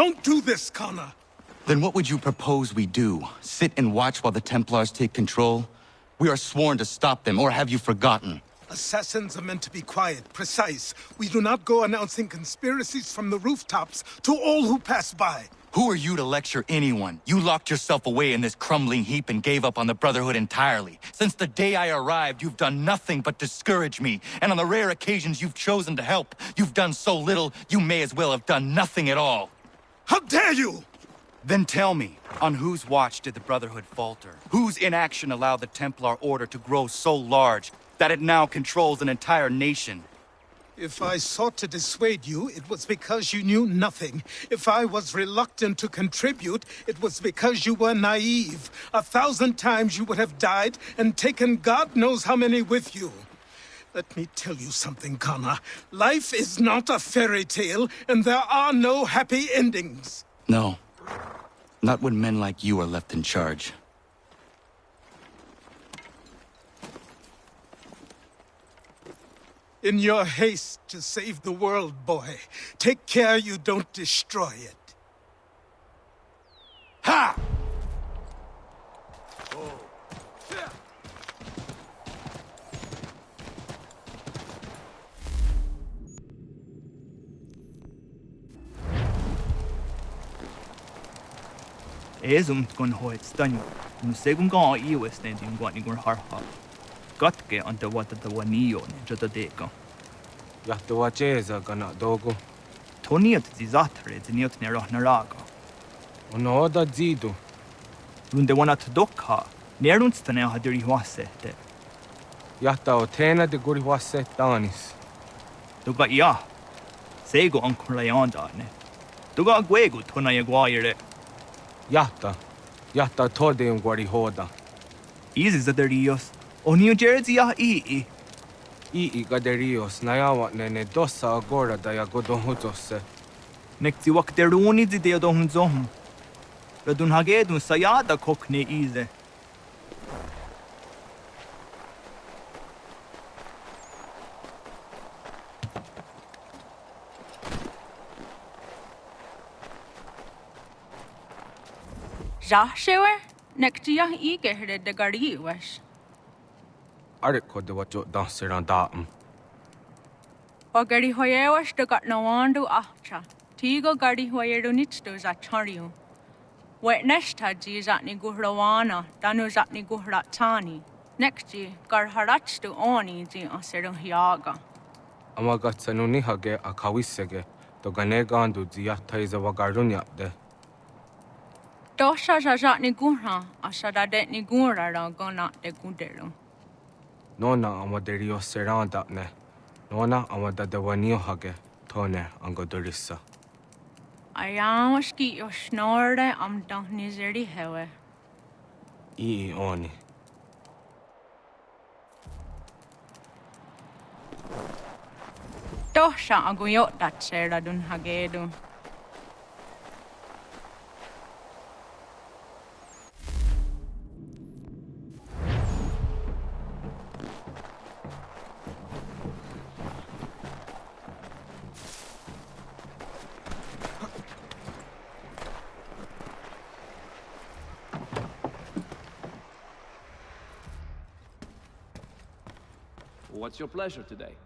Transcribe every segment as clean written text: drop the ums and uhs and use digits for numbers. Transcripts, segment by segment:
Don't do this, Connor. Then what would you propose we do? Sit and watch while the Templars take control? We are sworn to stop them, or have you forgotten? Assassins are meant to be quiet, precise. We do not go announcing conspiracies from the rooftops to all who pass by. Who are you to lecture anyone? You locked yourself away in this crumbling heap and gave up on the Brotherhood entirely. Since the day I arrived, you've done nothing but discourage me. And on the rare occasions you've chosen to help, you've done so little, you may as well have done nothing at all. How dare you! Then tell me, on whose watch did the Brotherhood falter? Whose inaction allowed the Templar Order to grow so large that it now controls an entire nation? If I sought to dissuade you, it was because you knew nothing. If I was reluctant to contribute, it was because you were naive. 1,000 times you would have died and taken God knows how many with you. Let me tell you something, Connor. Life is not a fairy tale, and there are no happy endings. No. Not when men like you are left in charge. In your haste to save the world, boy, take care you don't destroy it. Ha! Ésumt gon hoit stanju, nu segun ga iwes den gwani gur harha. Gatke ante wata da wanio ne jota deka. Jahto wacheza gana dogo. Toniat zizatre ziniot ne raga. Ono da zidu. Runde wanat dokha, nerunstane hadiri wasete. Jahta o tena de guri waset tanis. Duga ja. Sego ankura yandane. Duga gwegu tona yaguaire. Jahta tode un guari hoda. Easy zaderios. O New Jersey ya ii. Ii gaderios nayawa nene dosa agora da ya godonhuzose. Nekti wak deruni zide yadonhuzom. Radun hagedun sayada kokne ize. Rashewer, nekti ya ige hred de gari wesh. Ariko de wacho danseran daam. O gari hoyewash de gat nawandu ahcha. Tigo gari hoyeru nichto za chariu. Wet neshta ji zatni guhrawana, danu zatni guhratani. Nekti gar harachtu oni ji aseru hiaga. Amagatsanu nihage akawisege, to ganegandu ziyata iza wagarunyapde. Dosha zatni guhra, asada detni gura ra gona de guderu. Nona amaderio serandapne. Nona amadadawanio hage, tone angodorissa. Ayamashki yo snorde am dahni zeri hewe. Ii oni. Dosha aguyot dat sera dun hagedu. What's your pleasure today?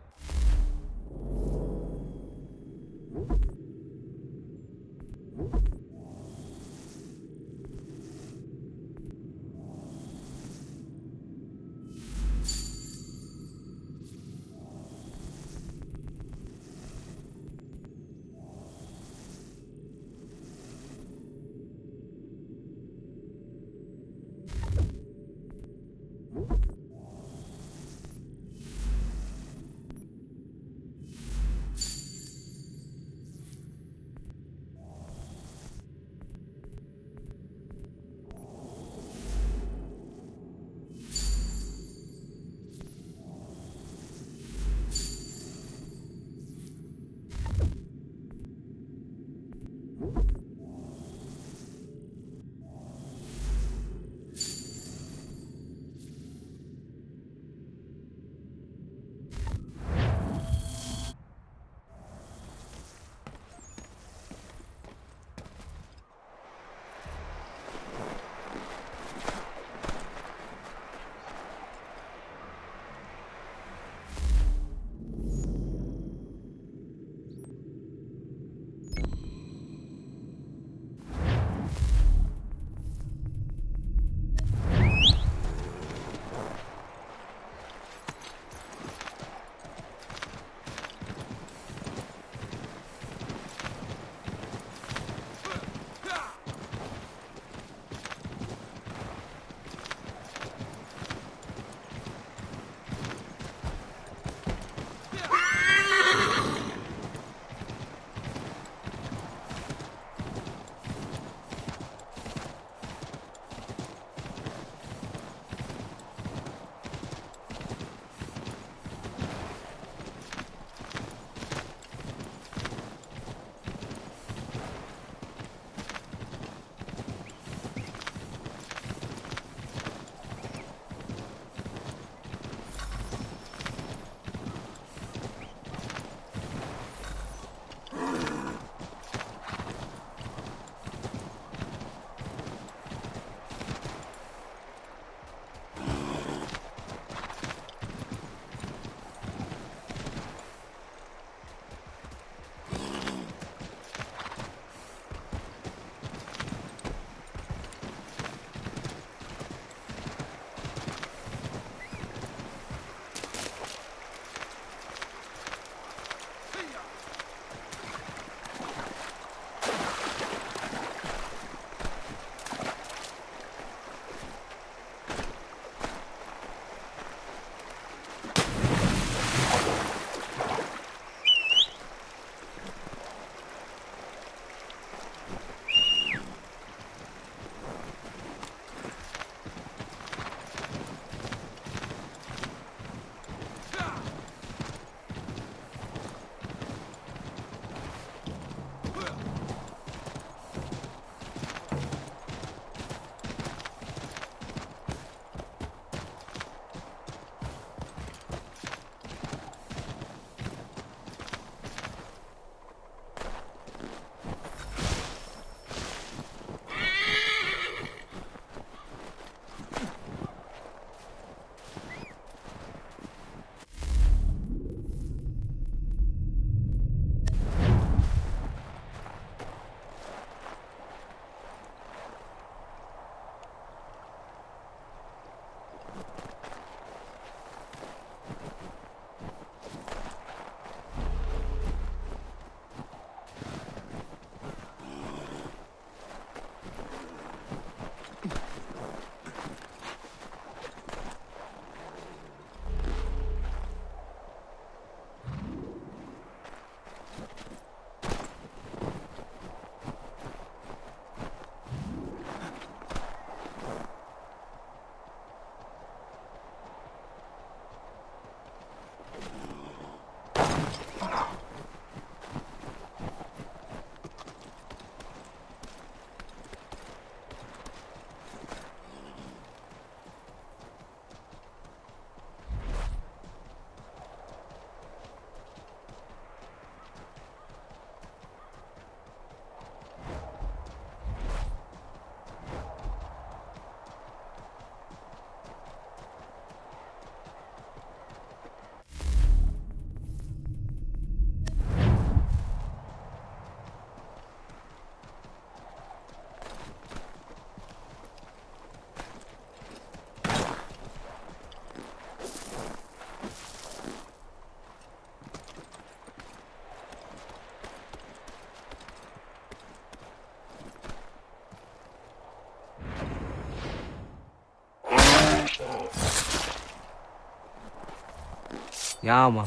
Yama.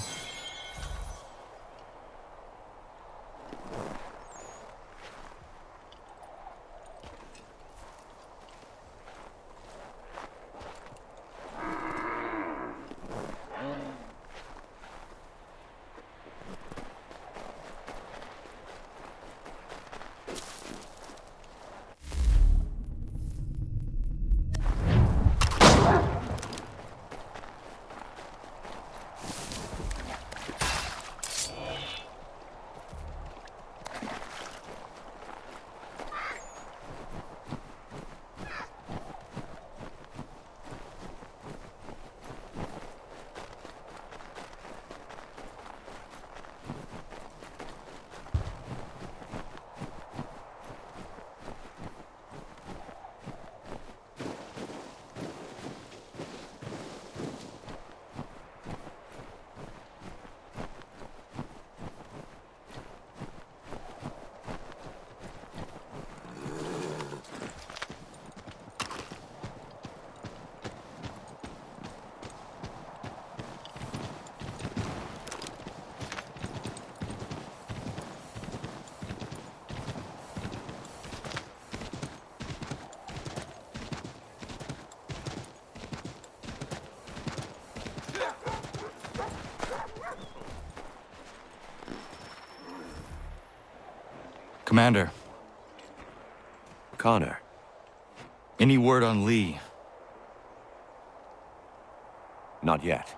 Commander, Connor, any word on Lee? not yet.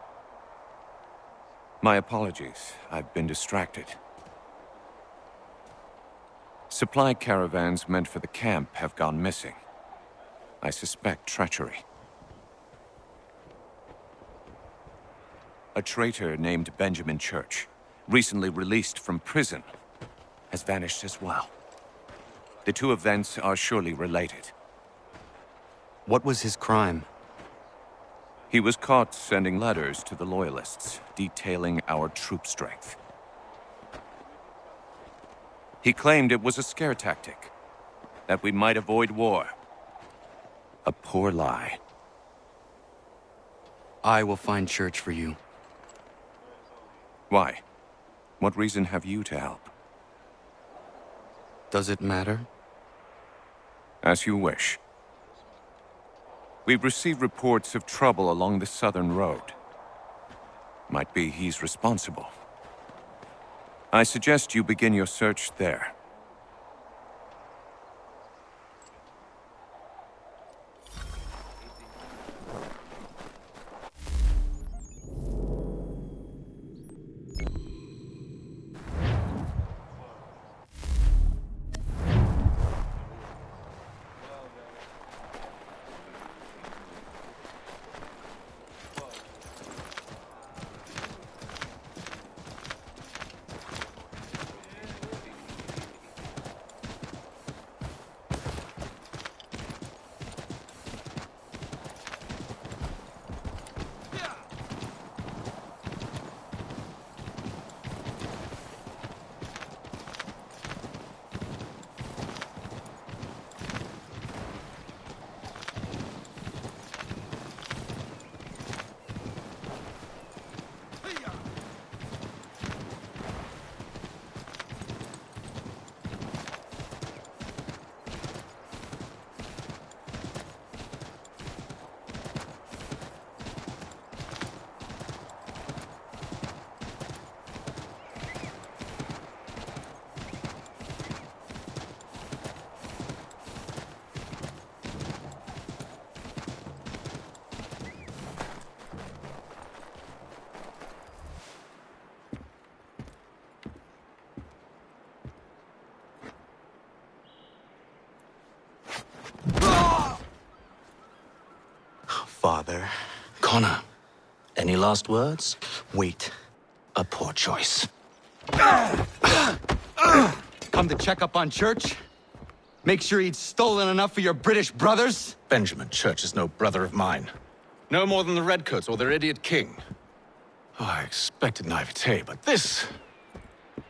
My apologies. I've been distracted. Supply caravans meant for the camp have gone missing. I suspect treachery. A traitor named Benjamin Church, recently released from prison, has vanished as well. The two events are surely related. What was his crime? He was caught sending letters to the Loyalists, detailing our troop strength. He claimed it was a scare tactic, that we might avoid war. A poor lie. I will find Church for you. Why? What reason have you to help? Does it matter? As you wish. We've received reports of trouble along the southern road. Might be he's responsible. I suggest you begin your search there. Father. Connor, any last words? Wait. A poor choice. Come to check up on Church? Make sure he'd stolen enough for your British brothers? Benjamin Church is no brother of mine. No more than the Redcoats or their idiot king. Oh, I expected naivete, but this...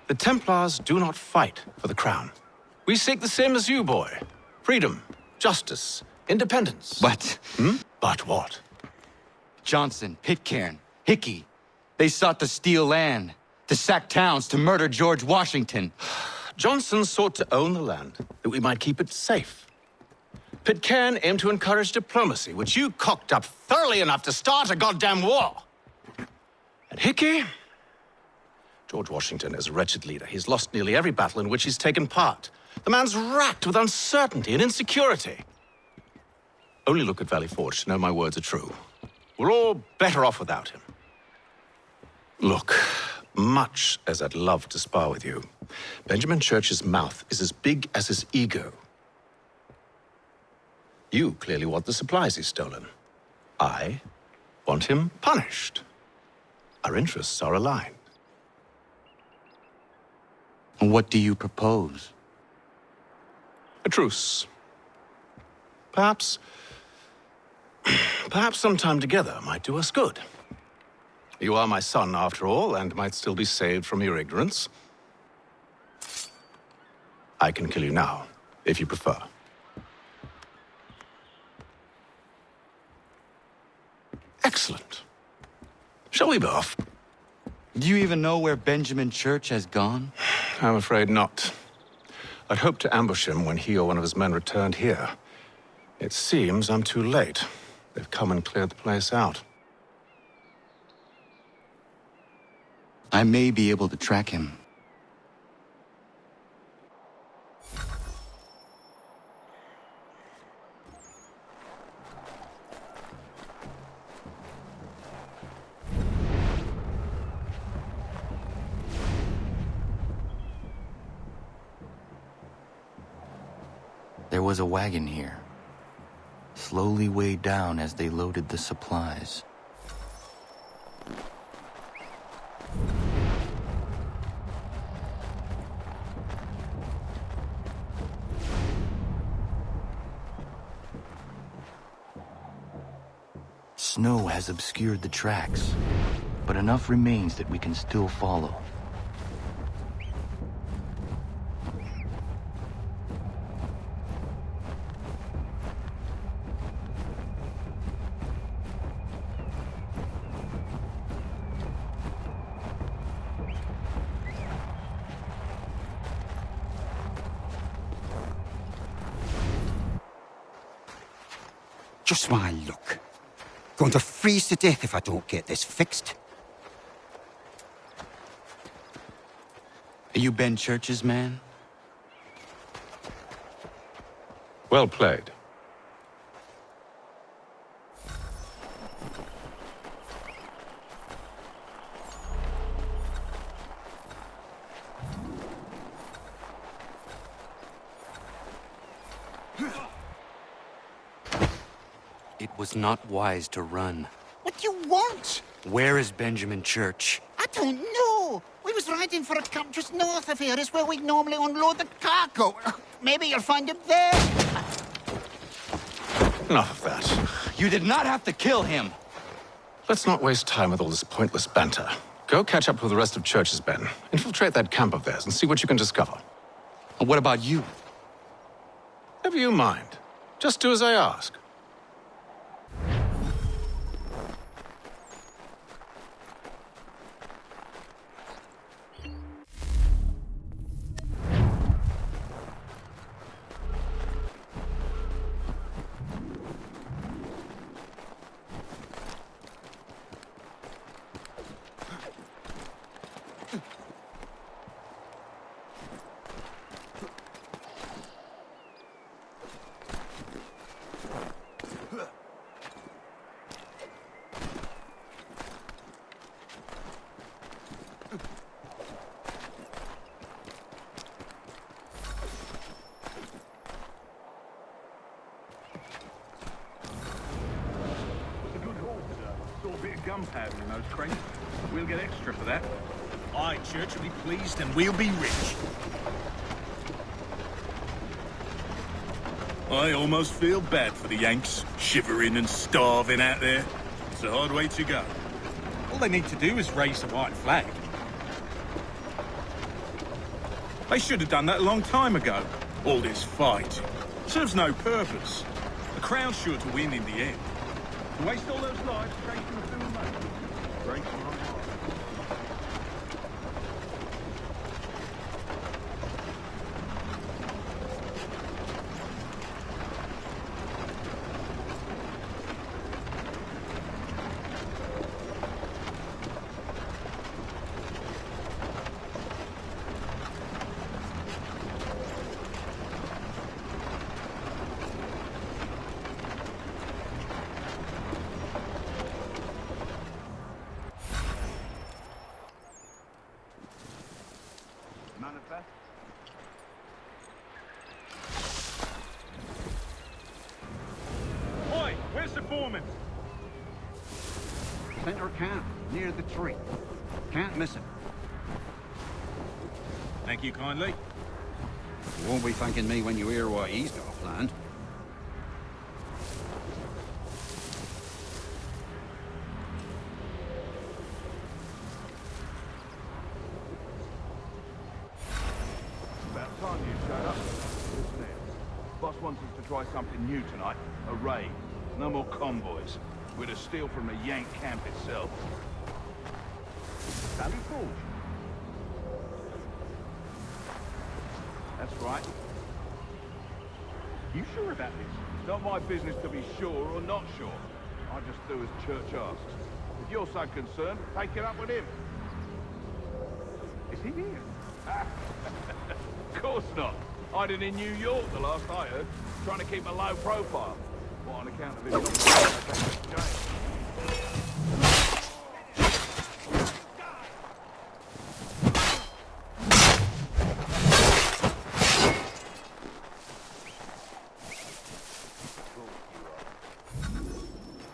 The Templars do not fight for the crown. We seek the same as you, boy. Freedom, justice, independence. But But what? Johnson, Pitcairn, Hickey, They sought to steal land, to sack towns, to murder George Washington. Johnson sought to own the land, that we might keep it safe. Pitcairn aimed to encourage diplomacy, which you cocked up thoroughly enough to start a goddamn war. And Hickey? George Washington is a wretched leader. He's lost nearly every battle in which he's taken part. The man's racked with uncertainty and insecurity. Only look at Valley Forge to know my words are true. We're all better off without him. Look, much as I'd love to spar with you, Benjamin Church's mouth is as big as his ego. You clearly want the supplies he's stolen. I want him punished. Our interests are aligned. What do you propose? A truce. Perhaps some time together might do us good. You are my son, after all, and might still be saved from your ignorance. I can kill you now, if you prefer. Excellent. Shall we be off? Do you even know where Benjamin Church has gone? I'm afraid not. I'd hoped to ambush him when he or one of his men returned here. It seems I'm too late. They've come and cleared the place out. I may be able to track him. There was a wagon here, slowly weighed down as they loaded the supplies. Snow has obscured the tracks, but enough remains that we can still follow. Just my luck. Going to freeze to death if I don't get this fixed. Are you Ben Church's man? Well played. It was not wise to run. What do you want? Where is Benjamin Church? I don't know. We was riding for a camp just north of here. It's where we normally unload the cargo. Maybe you'll find him there. Enough of that. You did not have to kill him! Let's not waste time with all this pointless banter. Go catch up with the rest of Church's men. Infiltrate that camp of theirs and see what you can discover. And what about you? Never you mind. Just do as I ask. Gunpowder in those crates. We'll get extra for that. Aye, Church will be pleased and we'll be rich. I almost feel bad for the Yanks, shivering and starving out there. It's a hard way to go. All they need to do is raise the white flag. They should have done that a long time ago. All this fight serves no purpose. The Crown's sure to win in the end. To waste all those lives chasing the film, breaks my heart. coming. Center camp, near the tree. Can't miss it. Thank you kindly. You won't be thanking me when you hear what he's got planned. About time you showed up. Listen here. Boss wants us to try something new tonight. A raid. No more convoys. We're to steal from the Yank camp itself. Sally Forge. That's right. You sure about this? It's not my business to be sure or not sure. I just do as Church asks. If you're so concerned, take it up with him. Is he here? Of course not. Hiding in New York, the last I heard. Trying to keep a low profile. What, on account of his...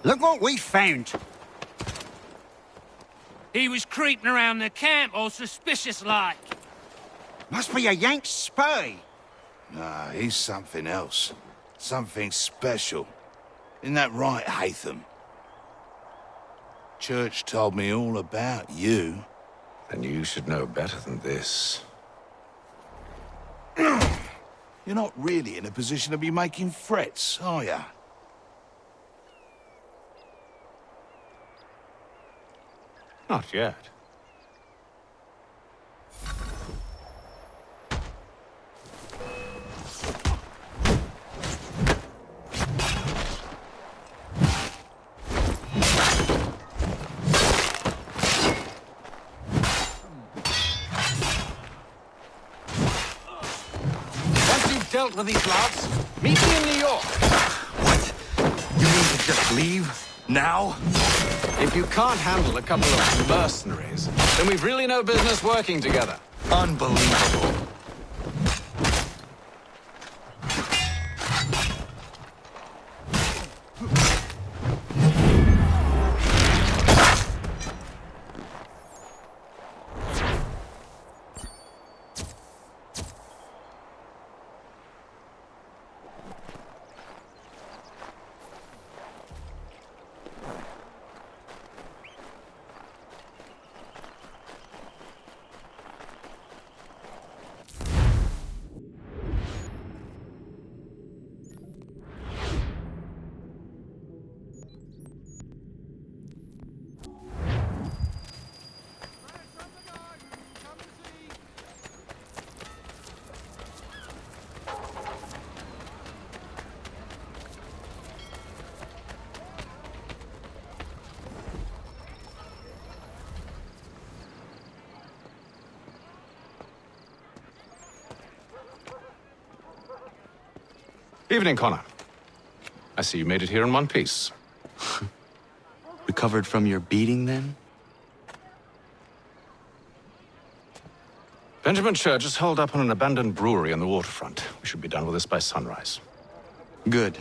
Look what we found. He was creeping around the camp all suspicious-like. Must be a Yank spy. Nah, he's something else. Something special. Isn't that right, Hatham? Church told me all about you. Then you should know better than this. You're not really in a position to be making threats, are ya? Not yet. Once you've dealt with these lads, meet me in New York. What? You mean to just leave? Now? If you can't handle a couple of mercenaries, then we've really no business working together. Unbelievable. Evening, Connor. I see you made it here in one piece. Recovered from your beating, then? Benjamin Church is holed up on an abandoned brewery on the waterfront. We should be done with this by sunrise. Good.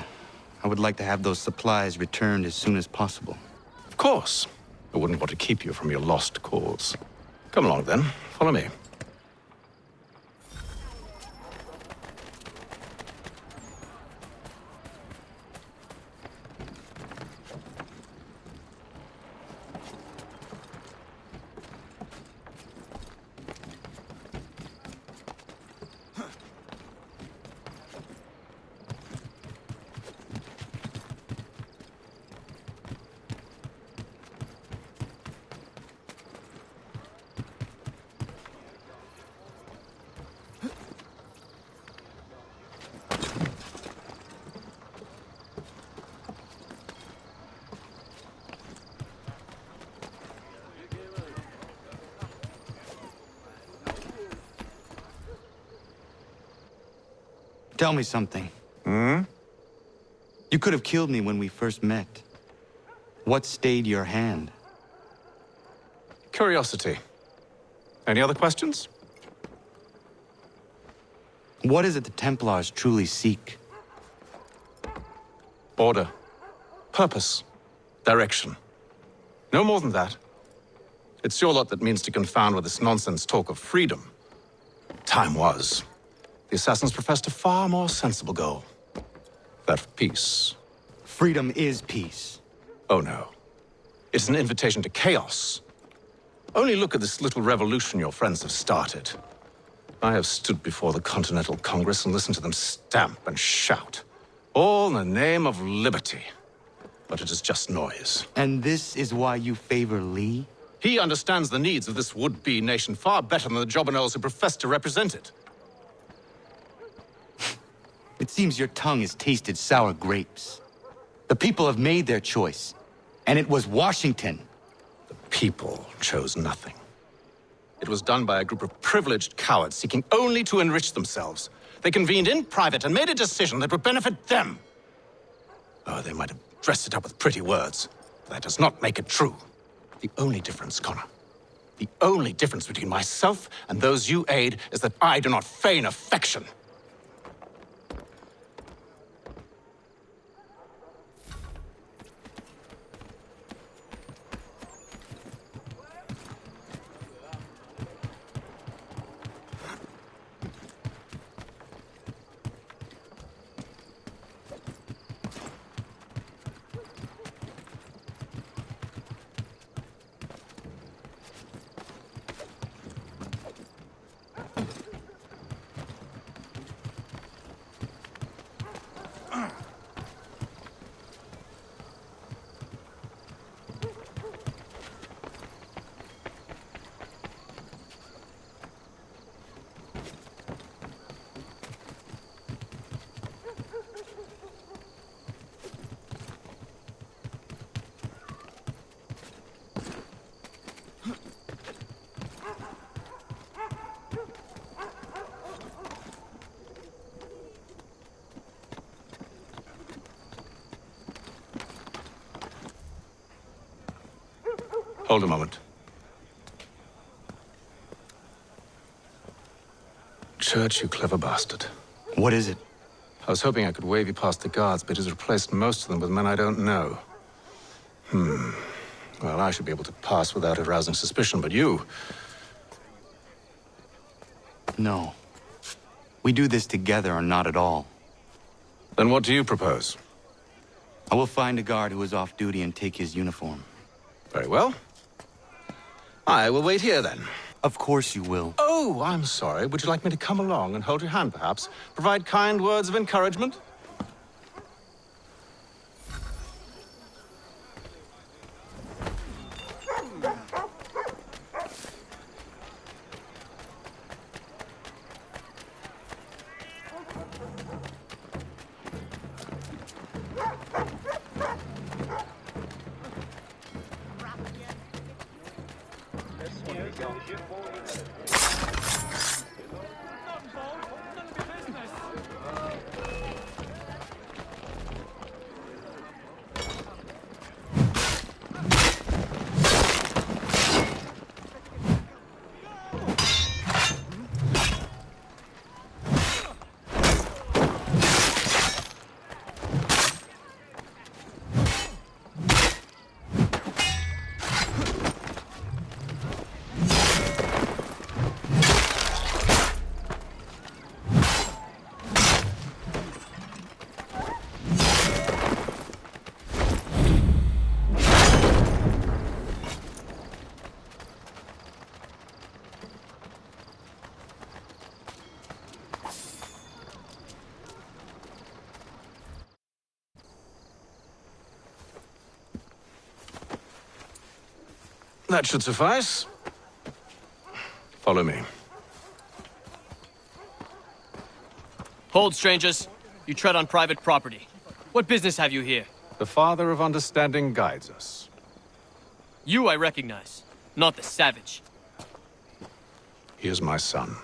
I would like to have those supplies returned as soon as possible. Of course. I wouldn't want to keep you from your lost cause. Come along, then. Follow me. Tell me something. Hmm? You could have killed me when we first met. What stayed your hand? Curiosity. Any other questions? What is it the Templars truly seek? Order. Purpose. Direction. No more than that. It's your lot that means to confound with this nonsense talk of freedom. Time was. The assassins professed a far more sensible goal. That of peace. Freedom is peace. Oh no. It's an invitation to chaos. Only look at this little revolution your friends have started. I have stood before the Continental Congress and listened to them stamp and shout. All in the name of liberty. But it is just noise. And this is why you favor Lee? He understands the needs of this would-be nation far better than the jobberknolls who profess to represent it. It seems your tongue has tasted sour grapes. The people have made their choice, and it was Washington. The people chose nothing. It was done by a group of privileged cowards seeking only to enrich themselves. They convened in private and made a decision that would benefit them. Oh, they might have dressed it up with pretty words, but that does not make it true. The only difference, Connor, the only difference between myself and those you aid is that I do not feign affection. Hold a moment. Church, you clever bastard. What is it? I was hoping I could wave you past the guards, but he's replaced most of them with men I don't know. Well, I should be able to pass without arousing suspicion, but you... No. We do this together or not at all. Then what do you propose? I will find a guard who is off duty and take his uniform. Very well. I will wait here, then. Of course you will. Oh, I'm sorry. Would you like me to come along and hold your hand, perhaps? Provide kind words of encouragement? That should suffice. Follow me. Hold, strangers. You tread on private property. What business have you here? The Father of Understanding guides us. You I recognize, not the savage. He is my son.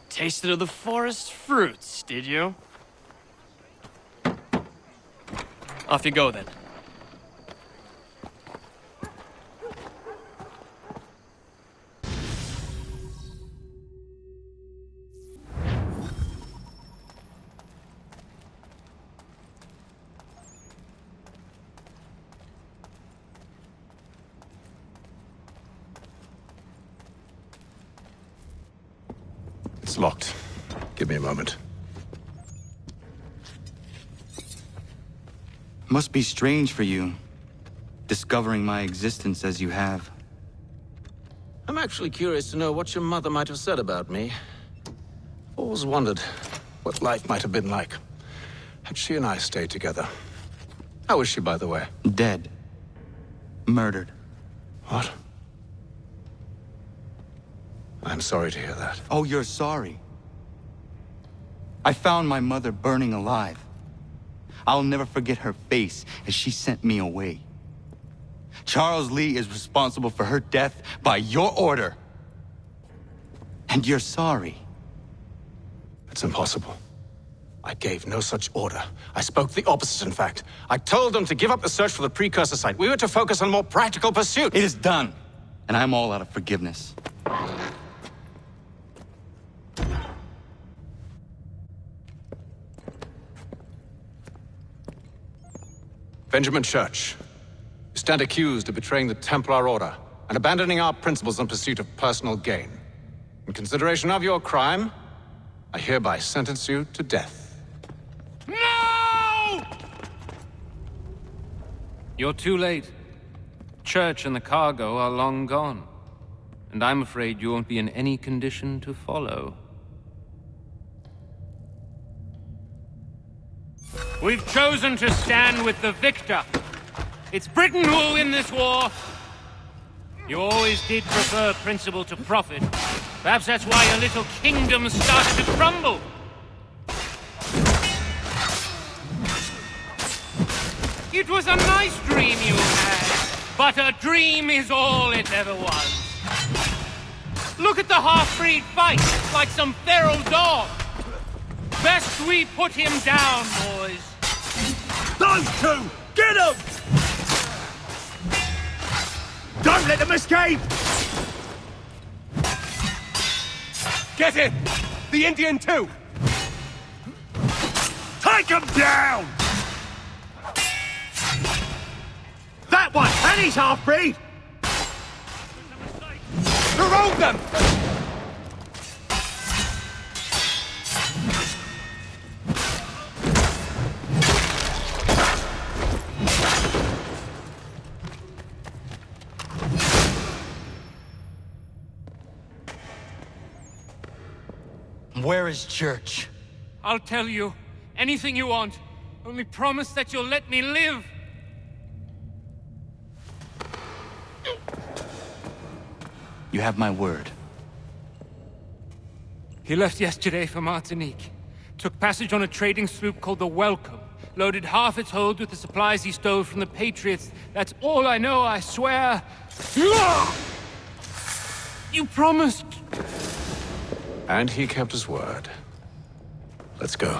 Tasted of the forest fruits, did you? Off you go, then. It's locked. Give me a moment. Must be strange for you, discovering my existence as you have. I'm actually curious to know what your mother might have said about me. I've always wondered what life might have been like had she and I stayed together. How is she, by the way? Dead. Murdered. What? I'm sorry to hear that. Oh, you're sorry? I found my mother burning alive. I'll never forget her face as she sent me away. Charles Lee is responsible for her death by your order. And you're sorry. It's impossible. I gave no such order. I spoke the opposite, in fact. I told them to give up the search for the precursor site. We were to focus on more practical pursuits. It is done, and I'm all out of forgiveness. Benjamin Church, you stand accused of betraying the Templar Order and abandoning our principles in pursuit of personal gain. In consideration of your crime, I hereby sentence you to death. No! You're too late. Church and the cargo are long gone. And I'm afraid you won't be in any condition to follow. We've chosen to stand with the victor. It's Britain who will win this war. You always did prefer principle to profit. Perhaps that's why your little kingdom started to crumble. It was a nice dream you had, but a dream is all it ever was. Look at the half-breed fight, like some feral dog. Best we put him down, boys. Those two! Get them! Don't let them escape! Get him! The Indian too! Take him down! That one! And he's half-breed! Corrode them! Where is Church? I'll tell you. Anything you want. Only promise that you'll let me live. You have my word. He left yesterday for Martinique. Took passage on a trading sloop called the Welcome. Loaded half its hold with the supplies he stole from the Patriots. That's all I know, I swear. You promised. And he kept his word. Let's go.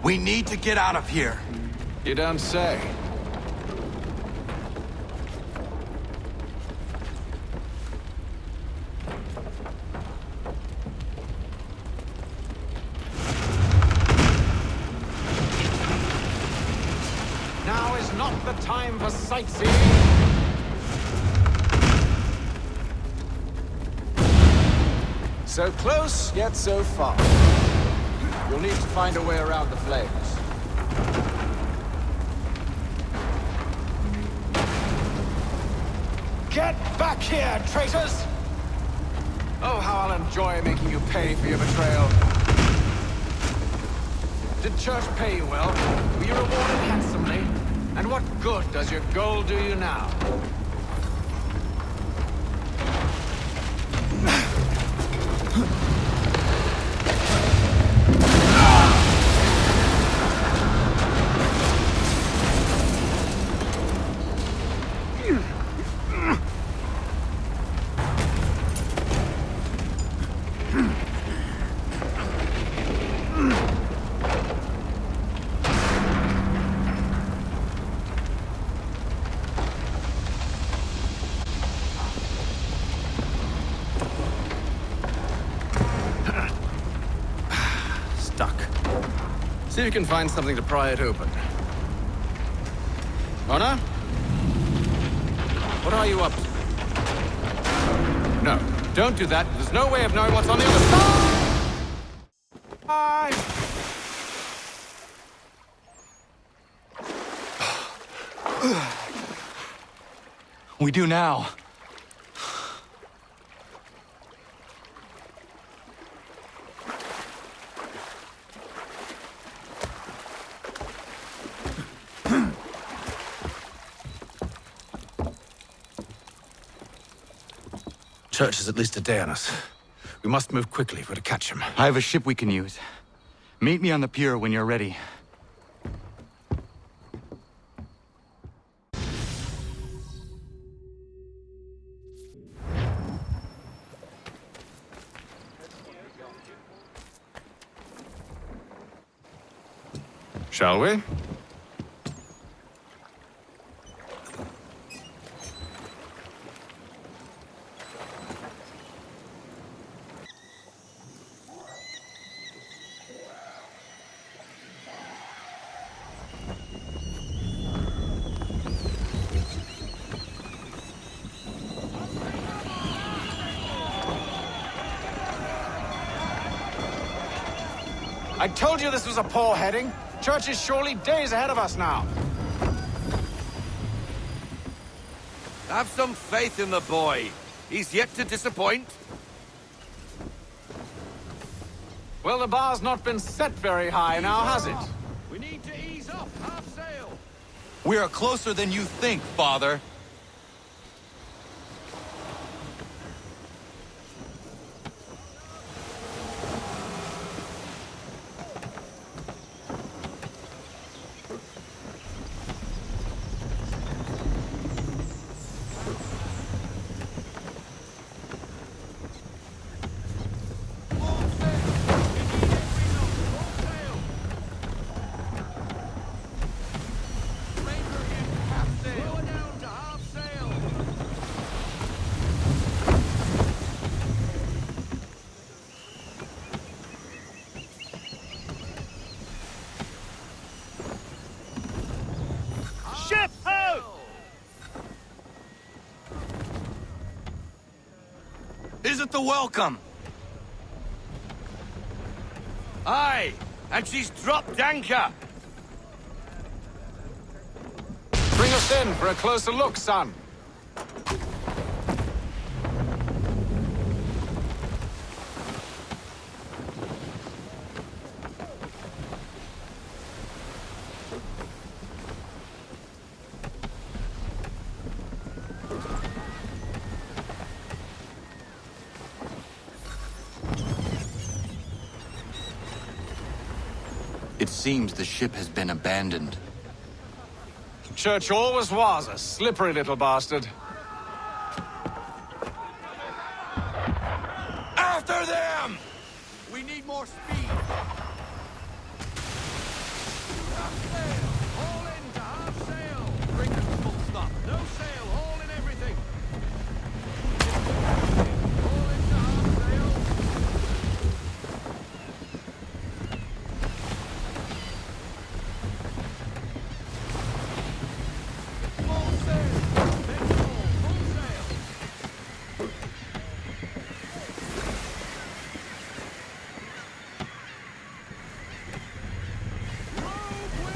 We need to get out of here. You don't say. Now is not the time for sightseeing. So close, yet so far. You'll need to find a way around the flames. Get back here, traitors! Oh, how I'll enjoy making you pay for your betrayal. Did Church pay you well? Were you rewarded handsomely? And what good does your gold do you now? See if you can find something to pry it open. Honor? What are you up to? No, don't do that. There's no way of knowing what's on the other side! We do now. Church is at least a day on us. We must move quickly if we're to catch him. I have a ship we can use. Meet me on the pier when you're ready. Shall we? I told you this was a poor heading. Church is surely days ahead of us now. Have some faith in the boy. He's yet to disappoint. Well, the bar's not been set very high now, has it? We need to ease up, half sail. We are closer than you think, Father. Ship ho! Is it the welcome? Aye, and she's dropped anchor. Bring us in for a closer look, son. It seems the ship has been abandoned. Church always was a slippery little bastard. After them! We need more speed. Half sail! All in to half sail! Bring them to full stop. No sail, haul in everything. All in to half sail. Full sail! Then full sail!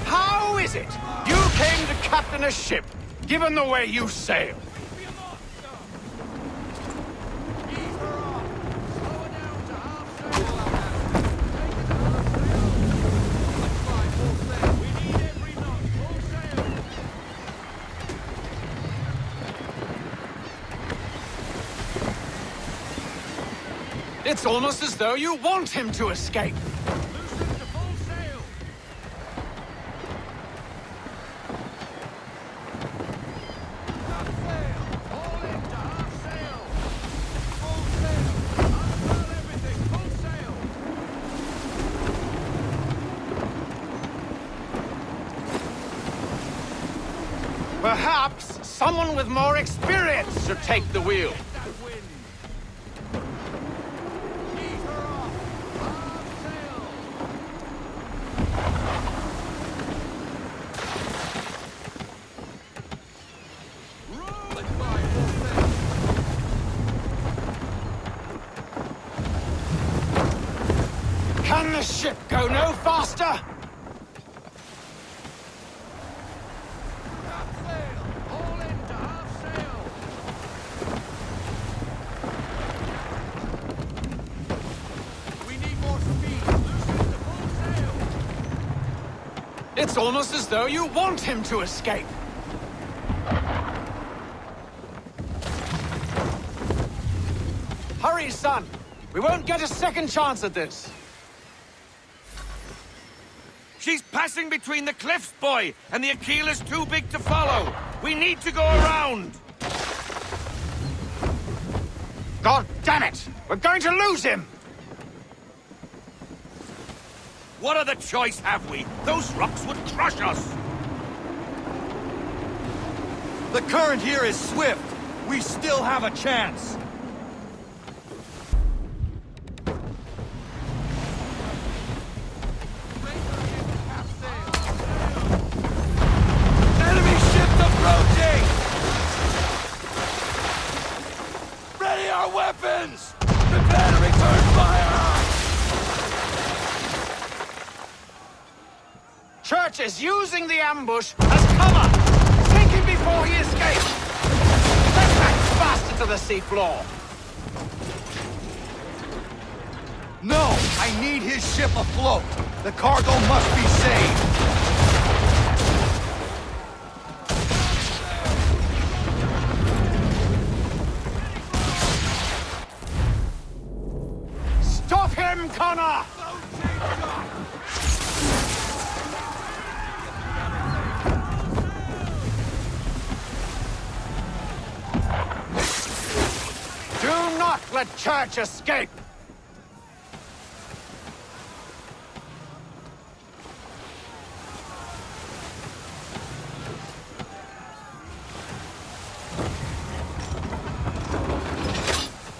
How is it you came to captain a ship, given the way you sail? It's almost as though you want him to escape. Perhaps someone with more experience should take the wheel. Can the ship go no faster? It's almost as though you want him to escape. Hurry, son. We won't get a second chance at this. She's passing between the cliffs, boy, and the Aquila's too big to follow. We need to go around. God damn it! We're going to lose him! What other choice have we? Those rocks would crush us. The current here is swift. We still have a chance. Enemy ship approaching! Ready our weapons! Prepare to return fire! Church is using the ambush as cover! Take him before he escapes! Get back faster to the seafloor! No! I need his ship afloat! The cargo must be saved! Stop him, Connor! Do not let Church escape!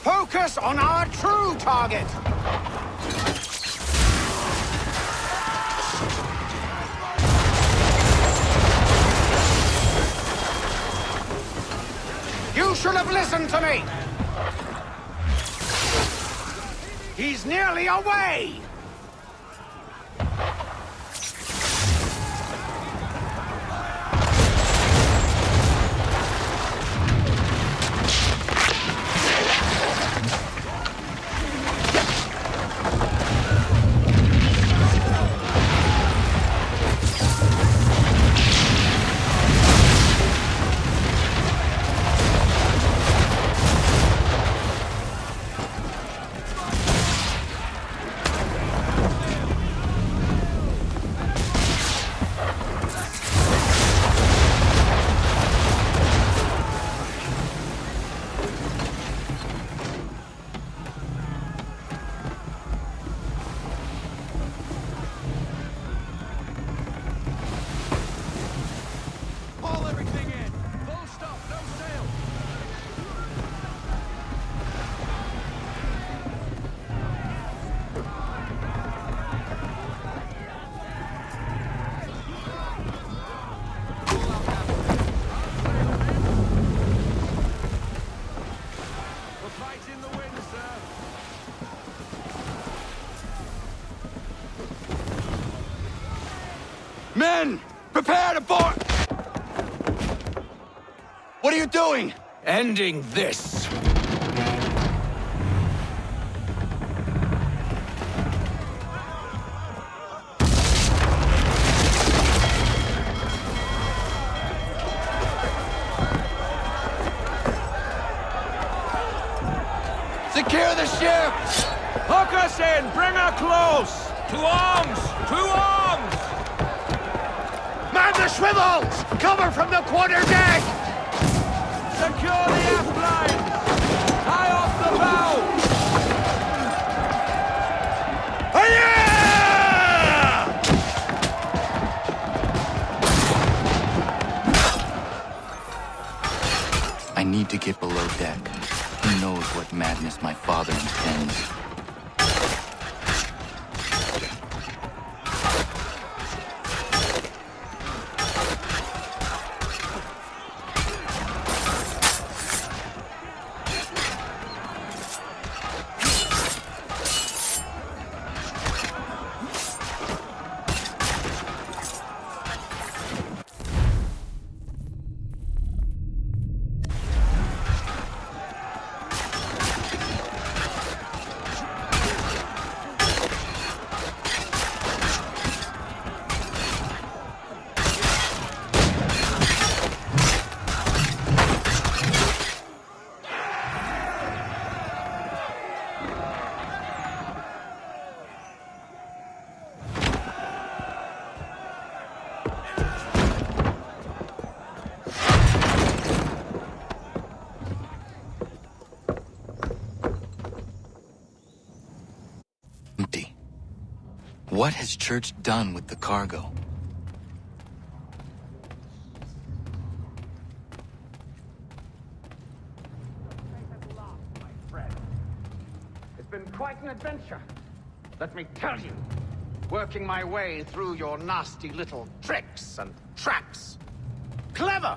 Focus on our true target! You should have listened to me! He's nearly away! Men! Prepare to board! What are you doing? Ending this! Secure the ship! Hook us in! Bring her close! To arms! To arms! Man the swivels! Cover from the quarterdeck! Secure the aft lines! Tie off the bow! I need to get below deck. Who knows what madness my father intends? What has Church done with the cargo? It's been quite an adventure, let me tell you. Working my way through your nasty little tricks and traps. Clever!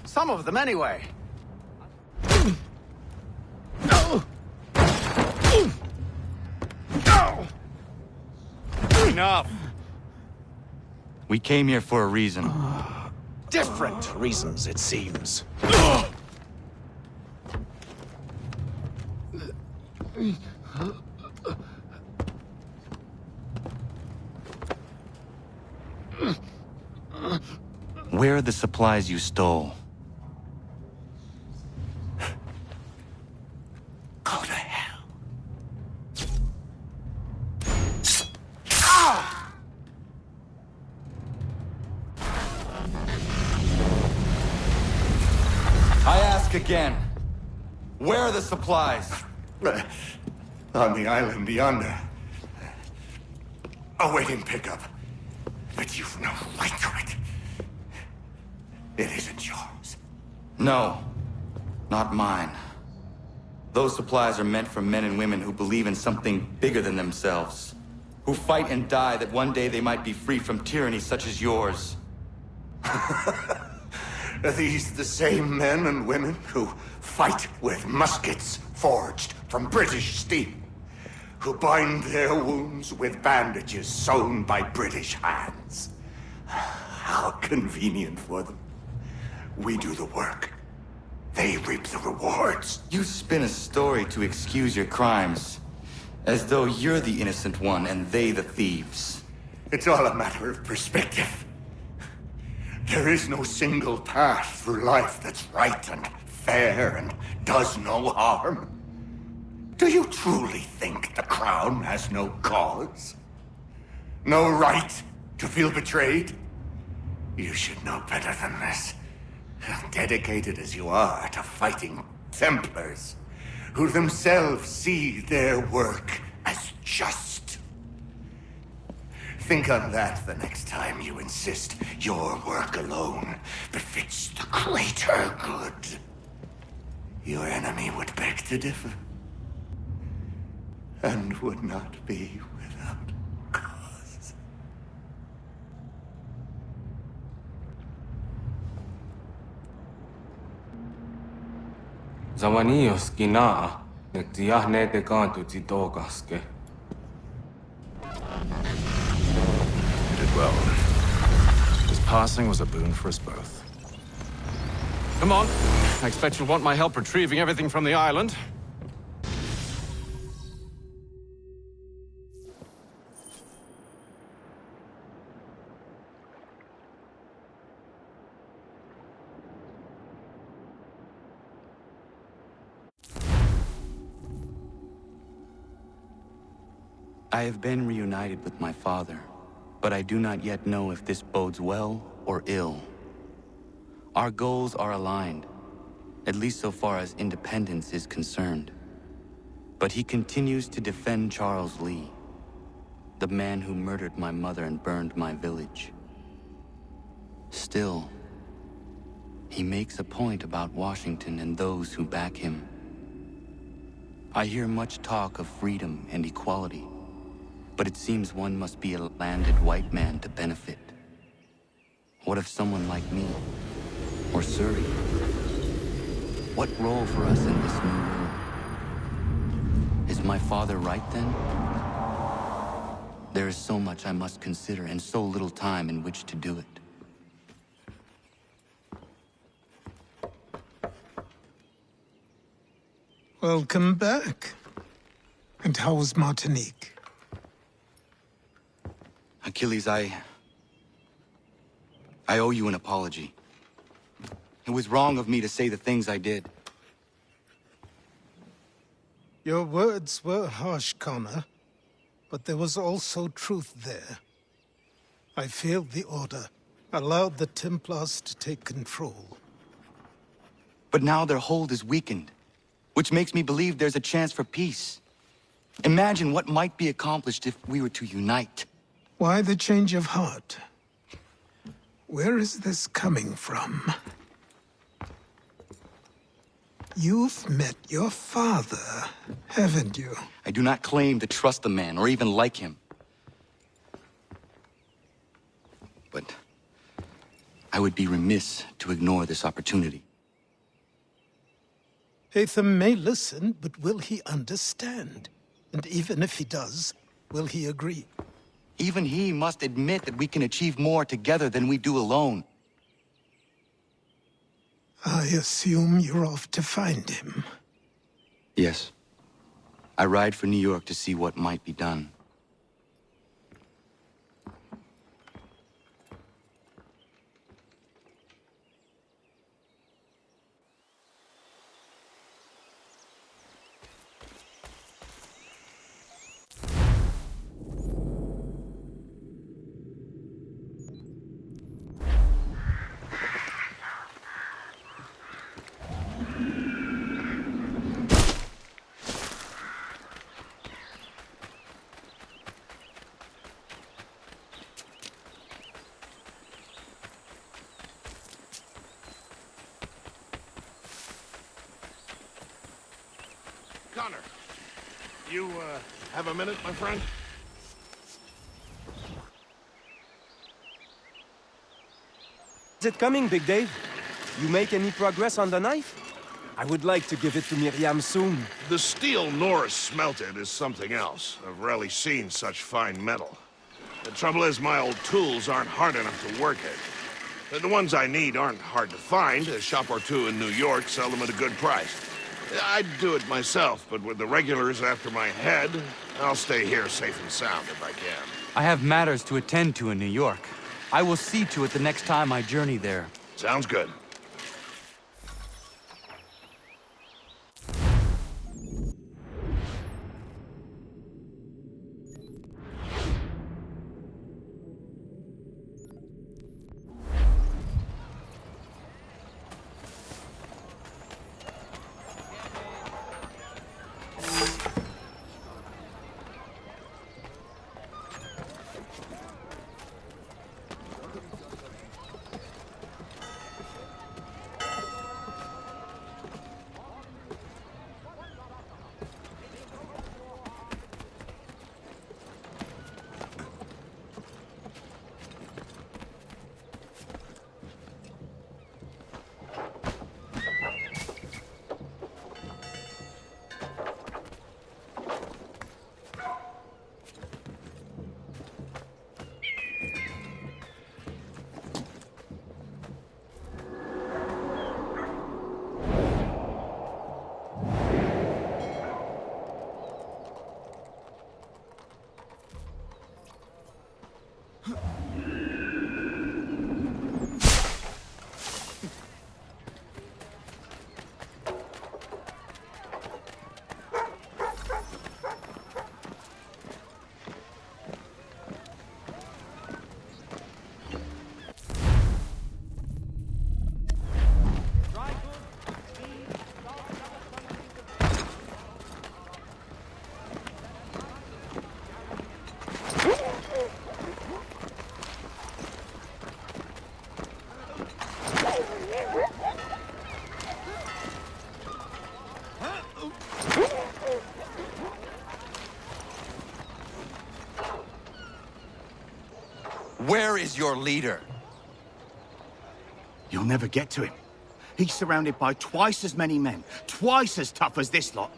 Some of them, anyway. Enough! We came here for a reason. Different reasons, it seems. Where are the supplies you stole? Go to hell. I ask again. Where are the supplies? On the island yonder. Awaiting pickup. But you've no right to it. It isn't yours. No, not mine. Those supplies are meant for men and women who believe in something bigger than themselves. Who fight and die that one day they might be free from tyranny such as yours. Are these the same men and women who fight with muskets forged from British steel? Who bind their wounds with bandages sewn by British hands? How convenient for them. We do the work. They reap the rewards. You spin a story to excuse your crimes, as though you're the innocent one and they the thieves. It's all a matter of perspective. There is no single path through life that's right and fair and does no harm. Do you truly think the Crown has no cause? No right to feel betrayed? You should know better than this. Dedicated as you are to fighting Templars, who themselves see their work as just. Think on that the next time you insist your work alone befits the greater good. Your enemy would beg to differ, and would not be without cause. Zawanios kina nektiahne te kantu titokaske. You did well. His passing was a boon for us both. Come on. I expect you'll want my help retrieving everything from the island. I have been reunited with my father, but I do not yet know if this bodes well or ill. Our goals are aligned, at least so far as independence is concerned. But he continues to defend Charles Lee, the man who murdered my mother and burned my village. Still, he makes a point about Washington and those who back him. I hear much talk of freedom and equality, but it seems one must be a landed white man to benefit. What if someone like me, or Surrey? What role for us in this new world? Is my father right then? There is so much I must consider and so little time in which to do it. Welcome back. And how was Martinique? Achilles, I owe you an apology. It was wrong of me to say the things I did. Your words were harsh, Connor, but there was also truth there. I failed the Order, allowed the Templars to take control. But now their hold is weakened, which makes me believe there's a chance for peace. Imagine what might be accomplished if we were to unite. Why the change of heart? Where is this coming from? You've met your father, haven't you? I do not claim to trust the man or even like him. But I would be remiss to ignore this opportunity. Hatham may listen, but will he understand? And even if he does, will he agree? Even he must admit that we can achieve more together than we do alone. I assume you're off to find him. Yes. I ride for New York to see what might be done. Connor, you, have a minute, my friend? Is it coming, Big Dave? You make any progress on the knife? I would like to give it to Miriam soon. The steel Norris smelted is something else. I've rarely seen such fine metal. The trouble is, my old tools aren't hard enough to work it. The ones I need aren't hard to find. A shop or two in New York sell them at a good price. I'd do it myself, but with the regulars after my head, I'll stay here safe and sound if I can. I have matters to attend to in New York. I will see to it the next time I journey there. Sounds good. Where is your leader? You'll never get to him. He's surrounded by twice as many men, twice as tough as this lot.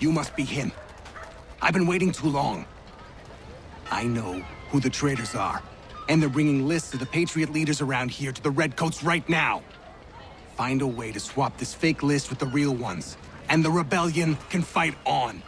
You must be him. I've been waiting too long. I know who the traitors are, and they're bringing lists of the Patriot leaders around here to the Redcoats right now. Find a way to swap this fake list with the real ones, and the rebellion can fight on.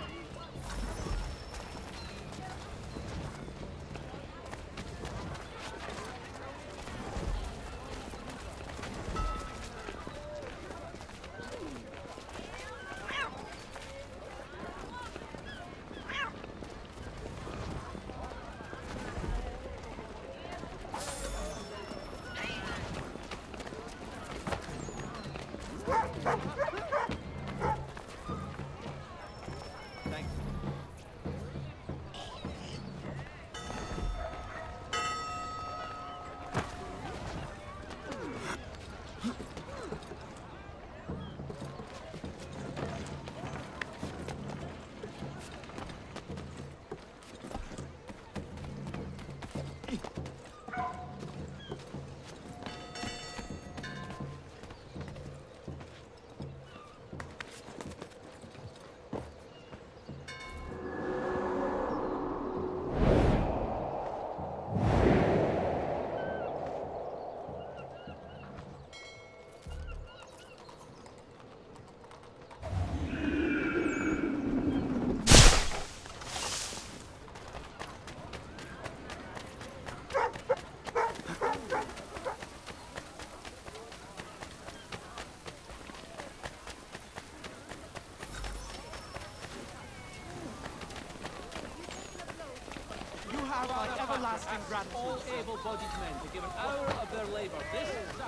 Everlasting gratitude. All able-bodied men to give an hour of their labor. This is